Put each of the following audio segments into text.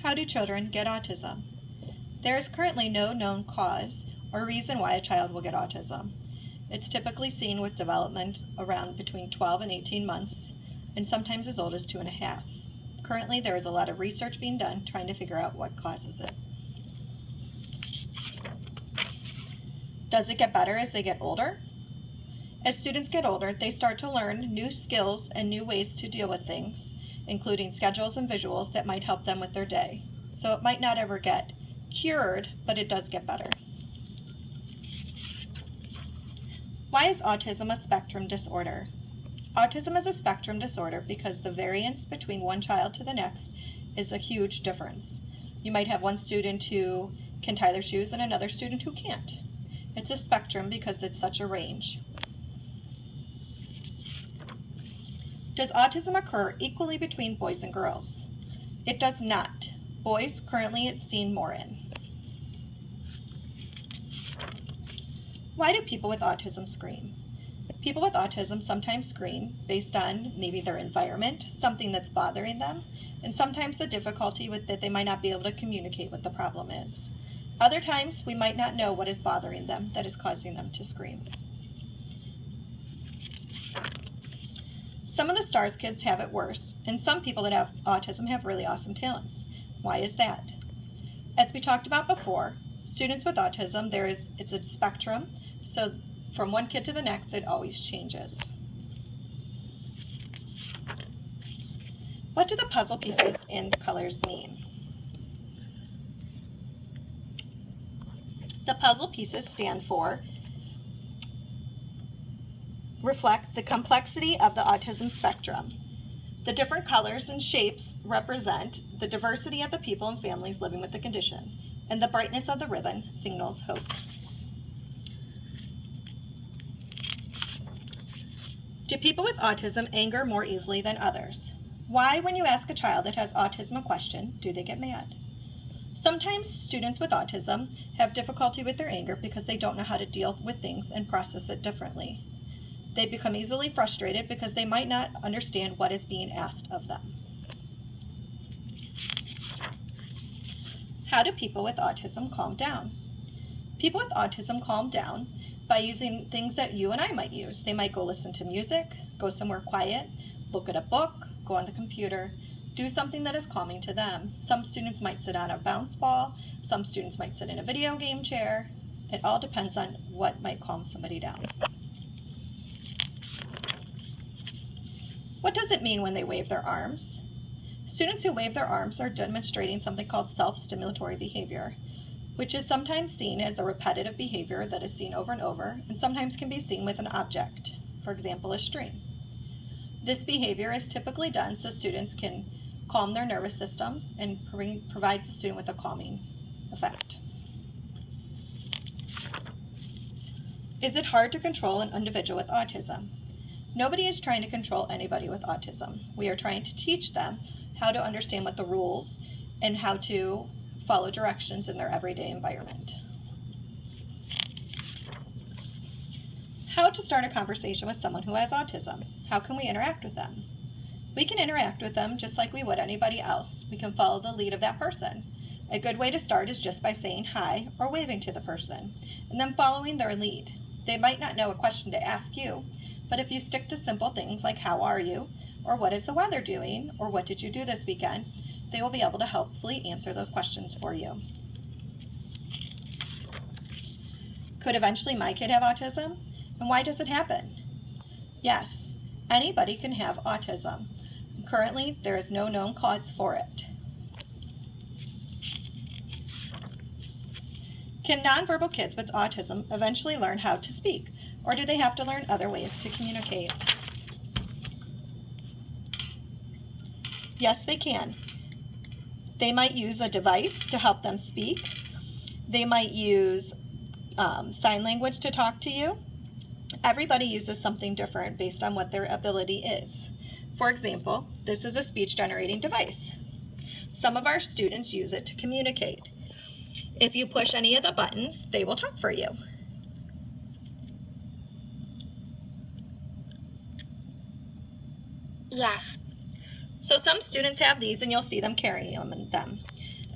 How do children get autism? There is currently no known cause or reason why a child will get autism. It's typically seen with development around between 12 and 18 months, and sometimes as old as 2.5. Currently, there is a lot of research being done trying to figure out what causes it. Does it get better as they get older? As students get older, they start to learn new skills and new ways to deal with things, including schedules and visuals that might help them with their day. So it might not ever get cured, but it does get better. Why is autism a spectrum disorder? Autism is a spectrum disorder because the variance between one child to the next is a huge difference. You might have one student who can tie their shoes and another student who can't. It's a spectrum because it's such a range. Does autism occur equally between boys and girls? It does not. Boys, currently it's seen more in. Why do people with autism scream? People with autism sometimes scream based on maybe their environment, something that's bothering them, and sometimes the difficulty with that they might not be able to communicate what the problem is. Other times, we might not know what is bothering them that is causing them to scream. Some of the STARS kids have it worse, and some people that have autism have really awesome talents. Why is that? As we talked about before, students with autism, it's a spectrum, so from one kid to the next, it always changes. What do the puzzle pieces and colors mean? The puzzle pieces reflect the complexity of the autism spectrum. The different colors and shapes represent the diversity of the people and families living with the condition, and the brightness of the ribbon signals hope. Do people with autism anger more easily than others? Why, when you ask a child that has autism a question, do they get mad? Sometimes students with autism have difficulty with their anger because they don't know how to deal with things and process it differently. They become easily frustrated because they might not understand what is being asked of them. How do people with autism calm down? People with autism calm down by using things that you and I might use. They might go listen to music, go somewhere quiet, look at a book, go on the computer, do something that is calming to them. Some students might sit on a bounce ball, some students might sit in a video game chair. It all depends on what might calm somebody down. What does it mean when they wave their arms? Students who wave their arms are demonstrating something called self-stimulatory behavior, which is sometimes seen as a repetitive behavior that is seen over and over, and sometimes can be seen with an object, for example, a string. This behavior is typically done so students can calm their nervous systems and provides the student with a calming effect. Is it hard to control an individual with autism? Nobody is trying to control anybody with autism. We are trying to teach them how to understand what the rules and how to follow directions in their everyday environment. How to start a conversation with someone who has autism. How can we interact with them? We can interact with them just like we would anybody else. We can follow the lead of that person. A good way to start is just by saying hi or waving to the person, and then following their lead. They might not know a question to ask you, but if you stick to simple things like how are you, or what is the weather doing, or what did you do this weekend, they will be able to helpfully answer those questions for you. Could eventually my kid have autism? And why does it happen? Yes, anybody can have autism. Currently, there is no known cause for it. Can nonverbal kids with autism eventually learn how to speak, or do they have to learn other ways to communicate? Yes, they can. They might use a device to help them speak. They might use sign language to talk to you. Everybody uses something different based on what their ability is. For example, this is a speech generating device. Some of our students use it to communicate. If you push any of the buttons, they will talk for you. Yes. So some students have these and you'll see them carrying them.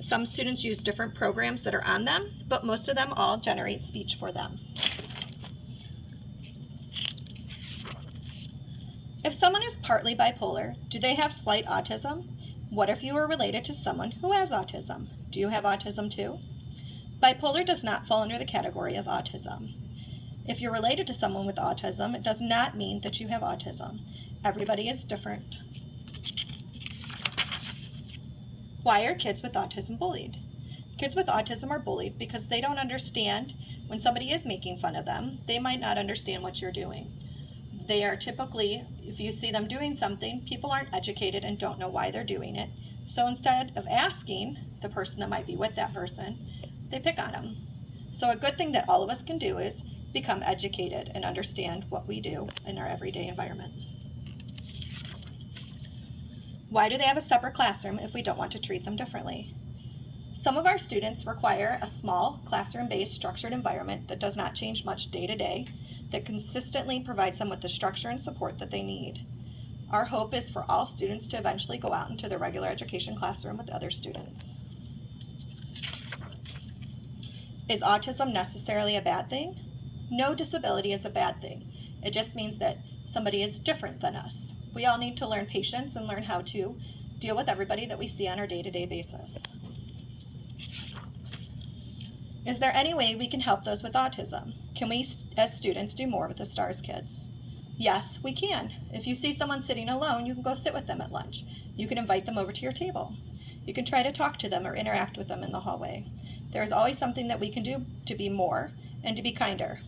Some students use different programs that are on them, but most of them all generate speech for them. If someone is partly bipolar, do they have slight autism? What if you are related to someone who has autism? Do you have autism too? Bipolar does not fall under the category of autism. If you're related to someone with autism, it does not mean that you have autism. Everybody is different. Why are kids with autism bullied? Kids with autism are bullied because they don't understand when somebody is making fun of them. They might not understand what you're doing. They are typically, if you see them doing something, people aren't educated and don't know why they're doing it. So instead of asking the person that might be with that person, they pick on them. So a good thing that all of us can do is become educated and understand what we do in our everyday environment. Why do they have a separate classroom if we don't want to treat them differently? Some of our students require a small classroom-based structured environment that does not change much day to day, that consistently provides them with the structure and support that they need. Our hope is for all students to eventually go out into the regular education classroom with other students. Is autism necessarily a bad thing? No disability is a bad thing. It just means that somebody is different than us. We all need to learn patience and learn how to deal with everybody that we see on our day-to-day basis. Is there any way we can help those with autism? Can we, as students, do more with the STARS kids? Yes, we can. If you see someone sitting alone, you can go sit with them at lunch. You can invite them over to your table. You can try to talk to them or interact with them in the hallway. There is always something that we can do to be more and to be kinder.